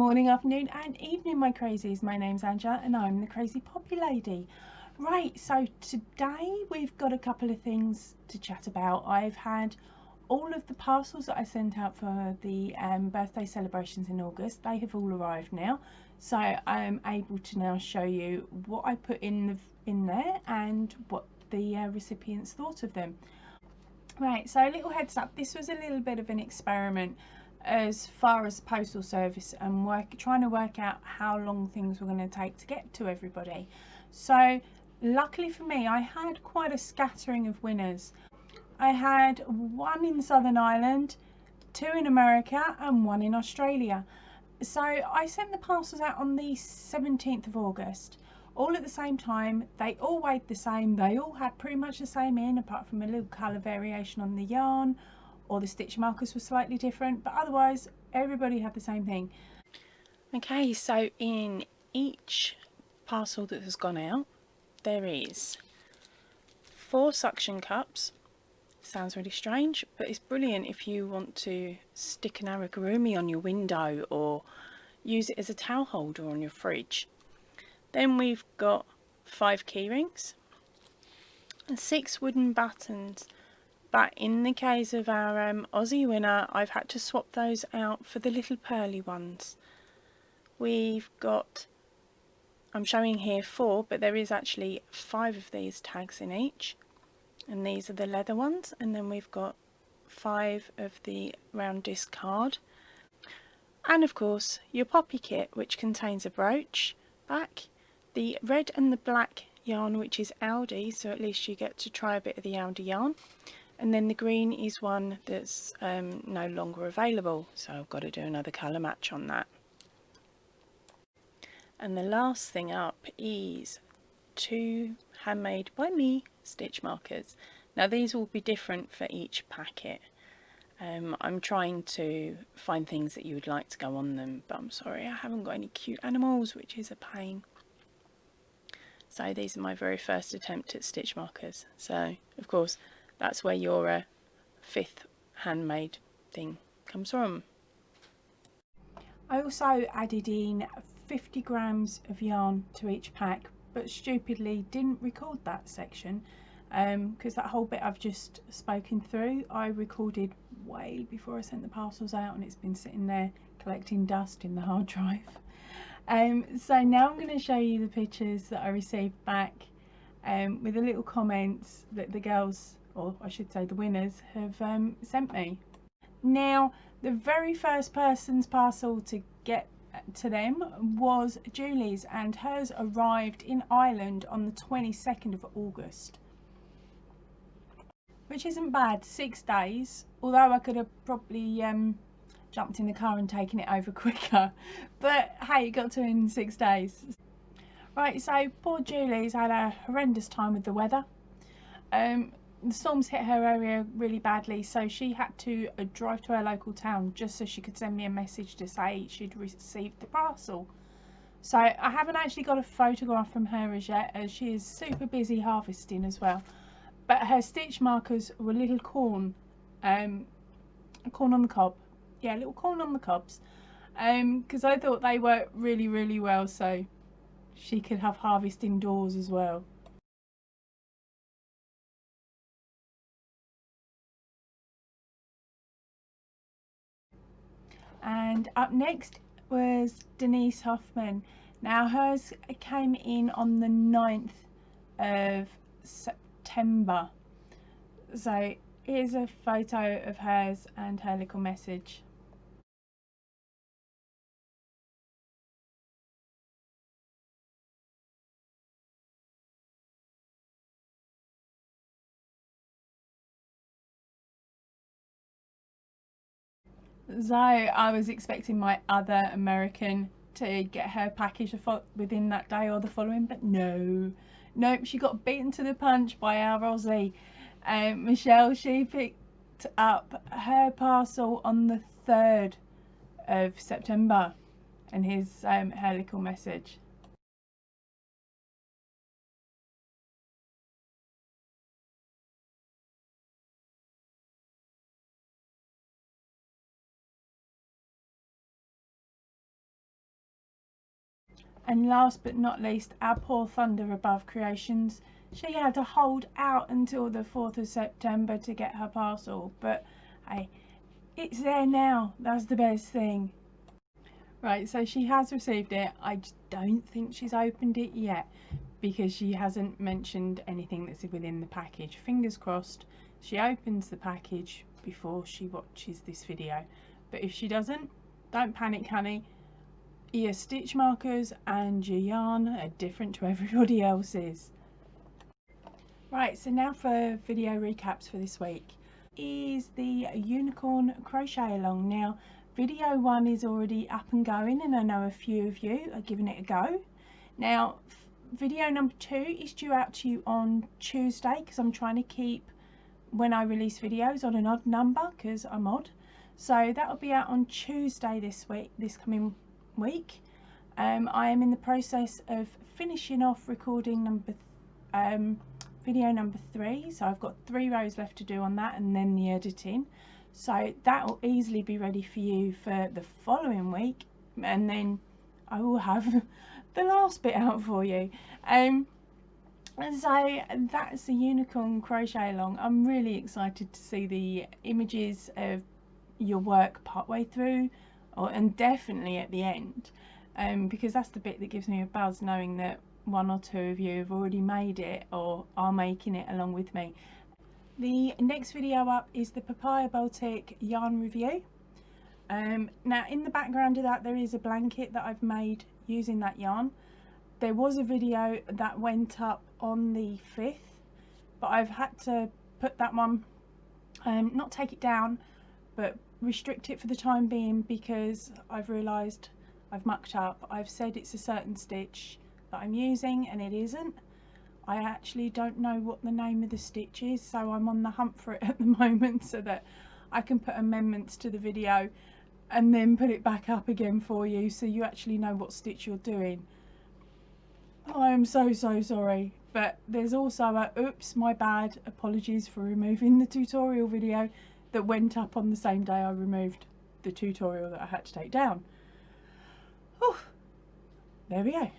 morning, afternoon and evening, my crazies. My name's Angela and I'm the Crazy Poppy Lady. Right, so today we've got a couple of things to chat about. I've had all of the parcels that I sent out for the birthday celebrations in August. They have all arrived now, so I'm able to now show you what I put in there and what the recipients thought of them. Right, so a little heads up, this was a little bit of an experiment as far as postal service and trying to work out how long things were going to take to get to everybody. So luckily for me, I had quite a scattering of winners. I had one in Southern Ireland, two in America and one in Australia. So I sent the parcels out on the 17th of August, all at the same time. They all weighed the same, they all had pretty much the same in, apart from a little colour variation on the yarn, or the stitch markers were slightly different, but otherwise everybody had the same thing. Okay, so in each parcel that has gone out, there is 4 suction cups. Sounds really strange, but it's brilliant if you want to stick an amigurumi on your window or use it as a towel holder on your fridge. Then we've got 5 key rings and 6 wooden buttons. But in the case of our Aussie winner, I've had to swap those out for the little pearly ones. We've got, I'm showing here 4, but there is actually 5 of these tags in each. And these are the leather ones. And then we've got 5 of the round disc card. And of course, your poppy kit, which contains a brooch back, the red and the black yarn, which is Aldi, so at least you get to try a bit of the Aldi yarn. And then the green is one that's no longer available, so I've got to do another colour match on that. And the last thing up is 2 handmade by me stitch markers. Now these will be different for each packet. I'm trying to find things that you would like to go on them, but I'm sorry I haven't got any cute animals, which is a pain. So these are my very first attempt at stitch markers. So of course that's where your 5th handmade thing comes from. I also added in 50 grams of yarn to each pack, but stupidly didn't record that section because that whole bit I've just spoken through I recorded way before I sent the parcels out, and it's been sitting there collecting dust in the hard drive. So now I'm going to show you the pictures that I received back with the little comments that the girls, or I should say the winners, have sent me. Now the very first person's parcel to get to them was Julie's, and hers arrived in Ireland on the 22nd of August, which isn't bad. 6 days, although I could have probably jumped in the car and taken it over quicker, but hey, it got to in 6 days. Right, so poor Julie's had a horrendous time with the weather. The storms hit her area really badly, so she had to drive to her local town just so she could send me a message to say she'd received the parcel. So I haven't actually got a photograph from her as yet, as she is super busy harvesting as well. But her stitch markers were little corn on the cob. Yeah, little corn on the cobs. Because I thought they worked really, really well, so she could have harvest indoors as well. And up next was Denise Hoffman. Now hers came in on the 9th of September. So here's a photo of hers and her little message. So I was expecting my other American to get her package within that day or the following, but nope, she got beaten to the punch by our Aussie. Michelle, she picked up her parcel on the 3rd of September, and here's her little message. And last but not least, our poor Thunder Above Creations. She had to hold out until the 4th of September to get her parcel, but hey, it's there now. That's the best thing. Right, so she has received it. I just don't think she's opened it yet because she hasn't mentioned anything that's within the package. Fingers crossed she opens the package before she watches this video. But if she doesn't, don't panic, honey. Your stitch markers and your yarn are different to everybody else's. Right, so now for video recaps for this week is the unicorn crochet along. Now video 1 is already up and going, and I know a few of you are giving it a go. Now video number 2 is due out to you on Tuesday, because I'm trying to keep when I release videos on an odd number because I'm odd. So that'll be out on Tuesday this coming week. I am in the process of finishing off recording video number 3, so I've got 3 rows left to do on that, and then the editing. So that will easily be ready for you for the following week, and then I will have the last bit out for you. And so that's the unicorn crochet along. I'm really excited to see the images of your work partway through, and definitely at the end, because that's the bit that gives me a buzz, knowing that 1 or 2 of you have already made it or are making it along with me. The next video up is the Papaya Baltic yarn review. Now in the background of that there is a blanket that I've made using that yarn. There was a video that went up on the 5th, but I've had to put that one, not take it down, but restrict it for the time being, because I've realised I've mucked up. I've said it's a certain stitch that I'm using and it isn't. I actually don't know what the name of the stitch is, so I'm on the hunt for it at the moment so that I can put amendments to the video and then put it back up again for you, so you actually know what stitch you're doing. I am so sorry, but there's also a oops, my bad, apologies for removing the tutorial video that went up on the same day I removed the tutorial that I had to take down. Oh, there we go.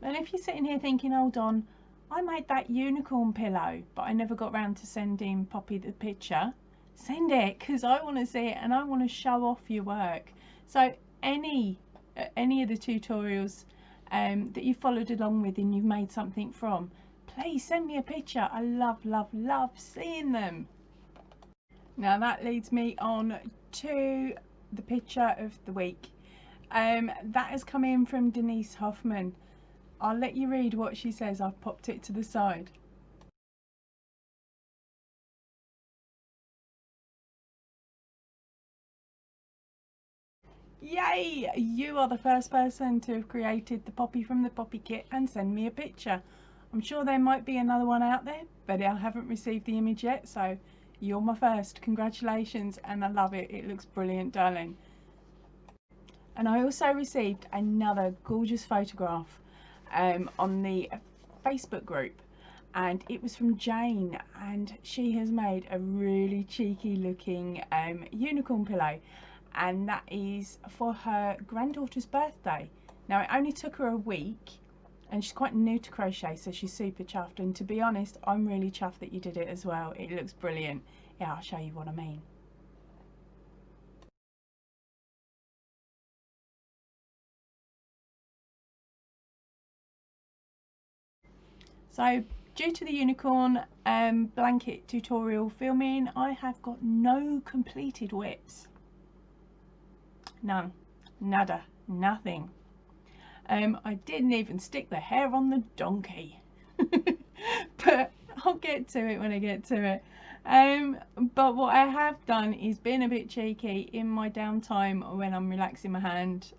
And if you're sitting here thinking, hold on, I made that unicorn pillow but I never got round to sending Poppy the picture, send it, because I want to see it and I want to show off your work. So any of the tutorials that you followed along with and you've made something from, please send me a picture. I love seeing them. Now that leads me on to the picture of the week. That has come in from Denise Hoffman. I'll let you read what she says. I've popped it to the side. Yay! You are the first person to have created the Poppy from the Poppy kit and send me a picture. I'm sure there might be another one out there, but I haven't received the image yet, so you're my first. Congratulations, and I love it. It looks brilliant, darling. And I also received another gorgeous photograph on the Facebook group, and it was from Jane, and she has made a really cheeky looking unicorn pillow, and that is for her granddaughter's birthday. Now it only took her a week and she's quite new to crochet, so she's super chuffed, and to be honest, I'm really chuffed that you did it as well. It looks brilliant. Yeah, I'll show you what I mean. So due to the unicorn blanket tutorial filming, I have got no completed whips. None. Nada. Nothing. I didn't even stick the hair on the donkey. But I'll get to it when I get to it. But what I have done is been a bit cheeky in my downtime when I'm relaxing my hand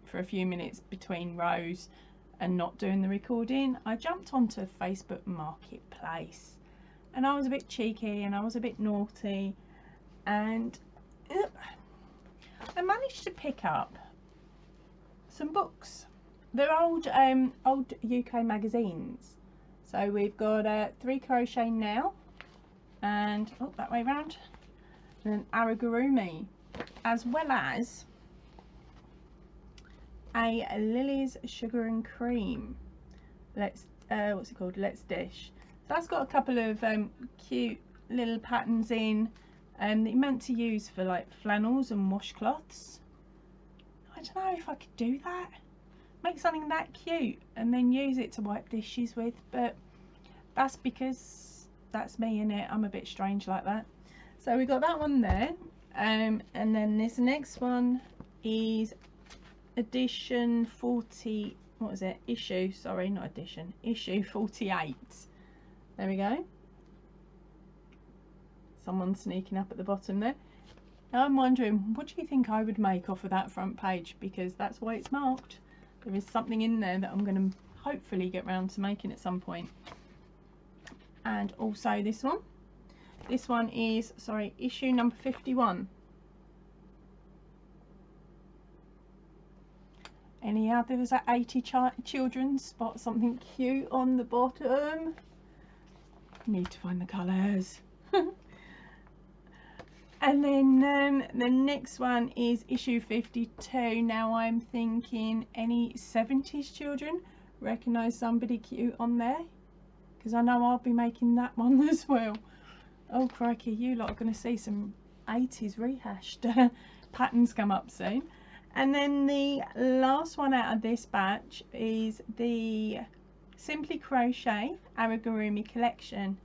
for a few minutes between rows and not doing the recording. I jumped onto Facebook Marketplace and I was a bit cheeky and I was a bit naughty, and I managed to pick up some books. They're old UK magazines. So we've got 3 Crochet Now, and that way round, and an Aragurumi, as well as a Lily's Sugar and Cream. What's it called? Let's Dish. So that's got a couple of cute little patterns in that you're meant to use for like flannels and washcloths. I don't know if I could do that. Make something that cute and then use it to wipe dishes with, but that's because that's me, innit? I'm a bit strange like that. So we got that one there, and then this next one is edition 40, what is it? Issue, sorry, not edition, issue 48. There we go. Someone sneaking up at the bottom there. Now I'm wondering, what do you think I would make off of that front page? Because that's why it's marked. There is something in there that I'm going to hopefully get round to making at some point. And also this one. This one is, sorry, issue number 51. Any others at 80 children spot something cute on the bottom? Need to find the colours. And then the next one is issue 52. Now I'm thinking, any 70s children recognise somebody cute on there? Because I know I'll be making that one as well. Oh crikey, you lot are going to see some 80s rehashed patterns come up soon. And then the last one out of this batch is the Simply Crochet Amigurumi collection.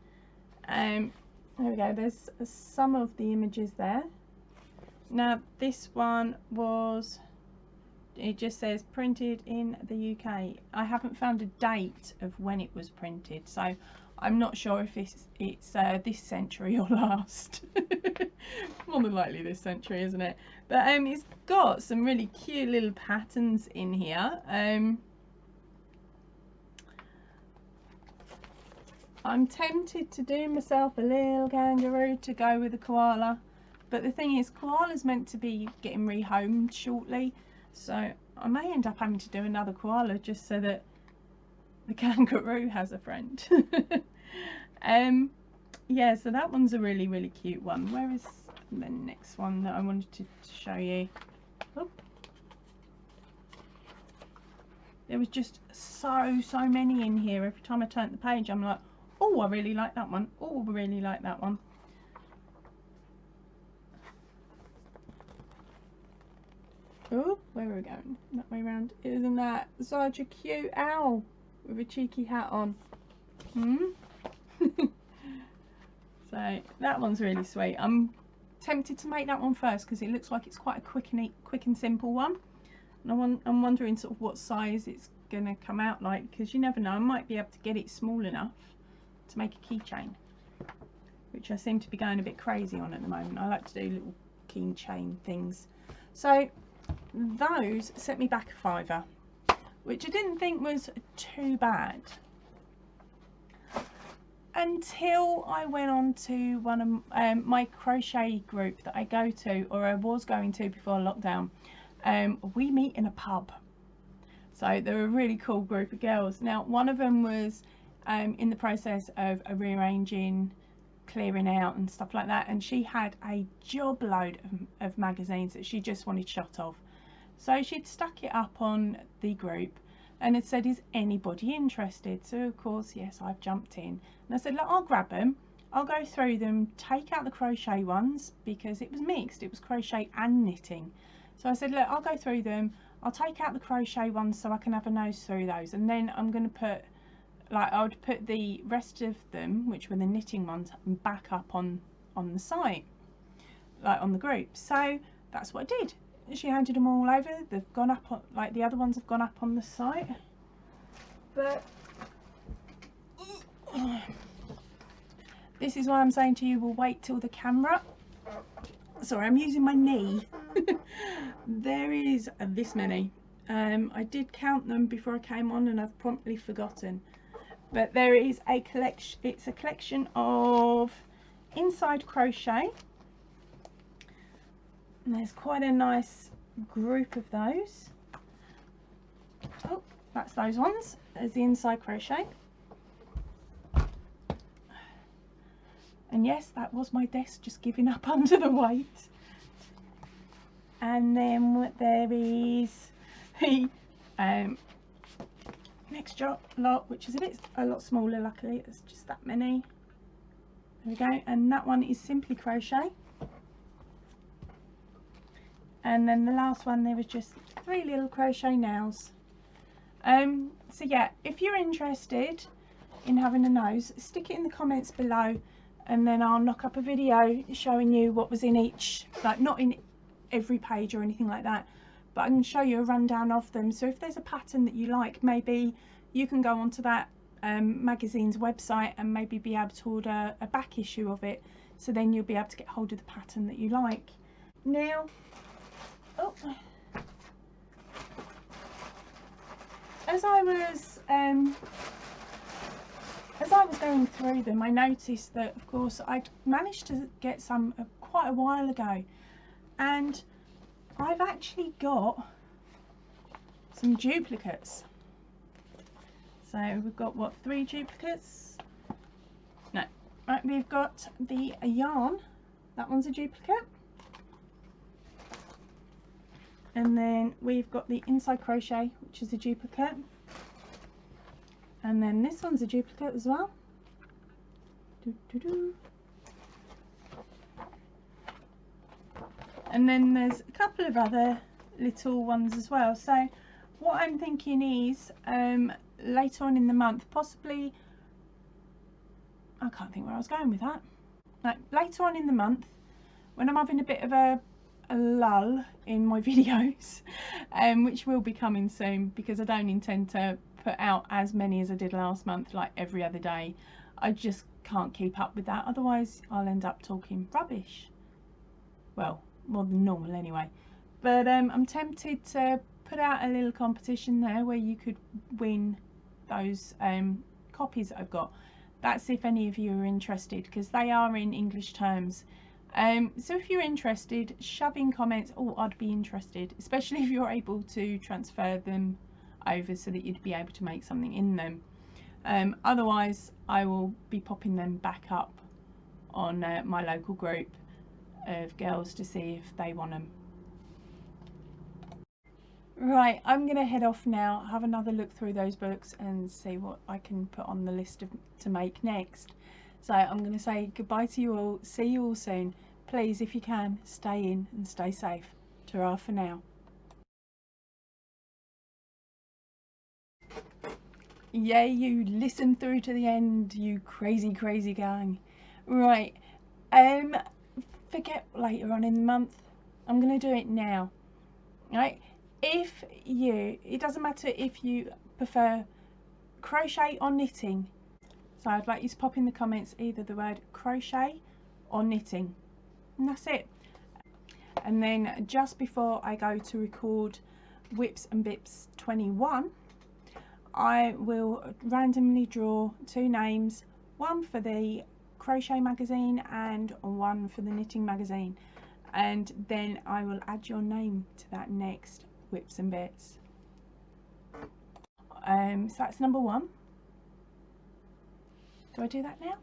There we go, there's some of the images there. Now this one was, it just says printed in the UK. I haven't found a date of when it was printed, so I'm not sure if it's this century or last. More than likely this century, isn't it? But it's got some really cute little patterns in here. I'm tempted to do myself a little kangaroo to go with a koala, but the thing is, koala's meant to be getting rehomed shortly, so I may end up having to do another koala just so that the kangaroo has a friend. Yeah, so that one's a really, really cute one. Where is the next one that I wanted to show you? Oh. There was just so many in here. Every time I turned the page, I'm like, oh, I really like that one. Oh, I really like that one. Oh, where are we going? That way around. Isn't that such a cute owl with a cheeky hat on? So that one's really sweet. I'm tempted to make that one first because it looks like it's quite a quick and simple one. And I'm wondering sort of what size it's going to come out like, because you never know, I might be able to get it small enough to make a keychain, which I seem to be going a bit crazy on at the moment. I like to do little keychain things. So those set me back a £5, which I didn't think was too bad, until I went on to one of my crochet group that I go to, or I was going to before lockdown. We meet in a pub, so they're a really cool group of girls. Now one of them was in the process of rearranging, clearing out and stuff like that, and she had a job load of magazines that she just wanted shot of. So she'd stuck it up on the group and it said, is anybody interested? So of course, yes, I've jumped in and I said, look, I'll grab them, I'll go through them, take out the crochet ones, because it was mixed, it was crochet and knitting. So I said, look, I'll go through them, I'll take out the crochet ones so I can have a nose through those, and then I'm going to put, like, I would put the rest of them, which were the knitting ones, back up on the site, like on the group. So that's what I did. She handed them all over. They've gone up on, like the other ones have gone up on the site. But this is why I'm saying to you, we'll wait till the camera. Sorry, I'm using my knee. There is this many. I did count them before I came on and I've promptly forgotten. But there is a collection, it's a collection of inside crochet. And there's quite a nice group of those. Oh, that's those ones. There's the inside crochet. And yes, that was my desk just giving up under the weight. And then there is the Next lot, which is a lot smaller, luckily it's just that many. There we go, and that one is simply crochet. And then the last one, there was just 3 little crochet nails. So yeah, if you're interested in having a nose, stick it in the comments below, and then I'll knock up a video showing you what was in each, like not in every page or anything like that, but I can show you a rundown of them. So if there's a pattern that you like, maybe you can go onto that magazine's website and maybe be able to order a back issue of it, so then you'll be able to get hold of the pattern that you like. Now, as I was going through them, I noticed that, of course, I'd managed to get some quite a while ago, and I've actually got some duplicates. So we've got, what, 3 duplicates? No, right, we've got the yarn, that one's a duplicate. And then we've got the inside crochet, which is a duplicate. And then this one's a duplicate as well. And then there's a couple of other little ones as well. So what I'm thinking is later on in the month, possibly, I can't think where I was going with that. Like, later on in the month, when I'm having a bit of a lull in my videos, which will be coming soon, because I don't intend to put out as many as I did last month, like every other day. I just can't keep up with that, otherwise I'll end up talking rubbish, well, more than normal anyway. But I'm tempted to put out a little competition there where you could win those copies that I've got. That's if any of you are interested, because they are in English terms. So if you're interested, shove in comments, oh, I'd be interested, especially if you're able to transfer them over so that you'd be able to make something in them. Otherwise, I will be popping them back up on my local group of girls to see if they want them. Right, I'm going to head off now, have another look through those books and see what I can put on the list to make next. So I'm going to say goodbye to you all, see you all soon. Please, if you can, stay in and stay safe. Ta-ra for now. Yay, you listened through to the end, you crazy gang. Right, forget later on in the month, I'm going to do it now. Right, it doesn't matter if you prefer crochet or knitting, so I'd like you to pop in the comments either the word crochet or knitting, and that's it. And then just before I go to record Whips and Bips 21, I will randomly draw 2 names, one for the crochet magazine and one for the knitting magazine, and then I will add your name to that next Whips and Bits. So that's number 1. Do I do that now?